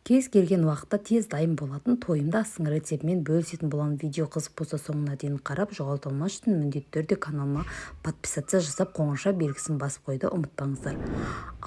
Кез келген уақытта тез дайын болатын тойымды астың рецептімен бөлісетін боламын. Видео қызық болса соңына дейін қарап, жоғалтылмас үшін міндетті түрде каналыма подписаться жасап, қоңырша белгісін басып қойды ұмытпаңыздар.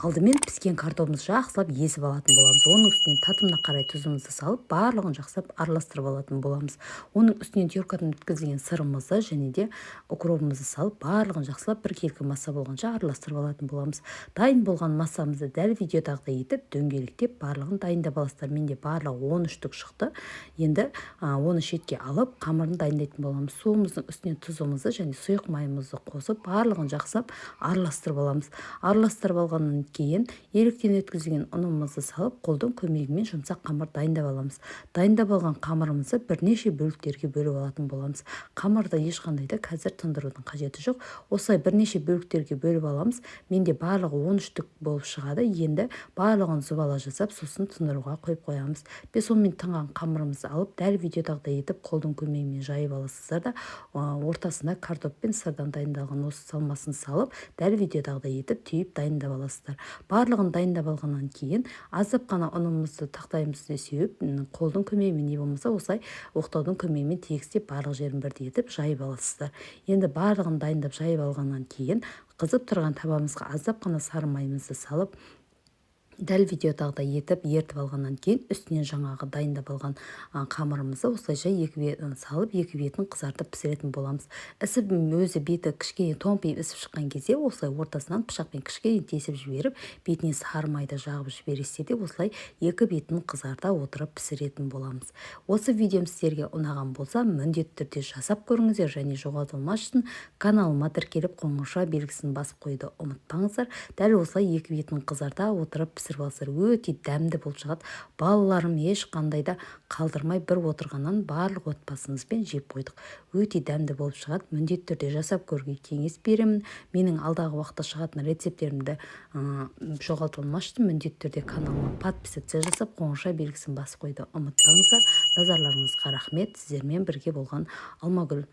Алдымен піскен картопымызды жақсылап езіп алатын боламыз. Оның үстінен татымына қарай тұзымызды салып, барлығын жақсылап араластырып алатын боламыз. Оның үстінен теркадан өткізілген сырымызды және де укропымызды салып, барлығын жақсылап біркелкі масса болғанша араластырып алатын боламыз. Дайын болған массамызды дәл видеодағыдай етіп, дөңгелектеп барлығын дайындап аласыздар. Менде барлығы 13 штук шықты. Енді оны шетке алып, қамырын дайындайтын боламыз. Суымыздың үстіне тұзымызды және сұйық майымызды қосып, барлығын жақсылап араластырып аламыз. Араластырып алғаннан кейін електен өткізілген ұнымызды салып, қолдың көмегімен жұмсақ қамыр дайындап аламыз. Дайындап алған қамырымызды бірнеше бөліктерге бөліп алатын боламыз. Қамырды ешқандай да қазір тындырудың қажеті жоқ. Осылай бірнеше бөліктерге бөліп аламыз. Менде барлығы 13 штук болып шығады. Енді барлығын зубала жасап, сосын тындыруға қойып қоямыз. 5-10 минут тынған қамырымызды алып, дәл видеодағыдай етіп, қолдың көмегімен жайып аласыздар да, ортасына картоп пен сырдан дайындалған осы салмасын салып, дәл видеодағыдай етіп, түйіп дайындап аласыздар. Барлығын дайындап алғаннан кейін, аздап қана ұнымызды тақтайымызды сеуіп, қолдың көмегімен не болмаса, осылай оқтаудың көмегімен тегістеп, барлық жерін бірдей етіп жайып аласыздар. Енді барлығын дайындап жайып алғаннан кейін, қызып тұрған табамызға аздап қана сары майымызды салып, дәл видеодағыдай етіп ертіп алғаннан кейін, үстінен жаңағы дайындап алған қамырымызды осылайша екі бетін салып, екі бетін қызартып пісіретін боламыз. Ісіп өзі беті кішкене томпиып ісіп шыққан кезде, осылай ортасынан пышақпен кішкене тесіп жіберіп, бетіне сары майды жағып жібересіздер де, осылай екі бетін қызарта отырып пісіретін боламыз. Осы видеом сіздерге ұнаған болса, міндетті түрде жасап көріңіздер және жоғалтылмас үшін каналыма тіркеліп қоңырша белгісін басып қойды ұмытпаңыздар. Дәл осылай екі бетін қызарта отырып пісіріп алсыздар, өте дәмді болып шығады. Балаларым ешқандай да қалдырмай бір отырғаннан барлық отбасымызбен жеп қойдық. Өте дәмді болып шығады. Міндетті түрде жасап көруге кеңес беремін. Менің алдағы уақытта шығатын рецепттерімді жоғалтылмас үшін міндетті түрде каналыма подписаться жасап, қоңырша белгісін басып қойды ұмытпаңыздар. Назарларыңызға рахмет. Сіздермен бірге болған Алмагүл.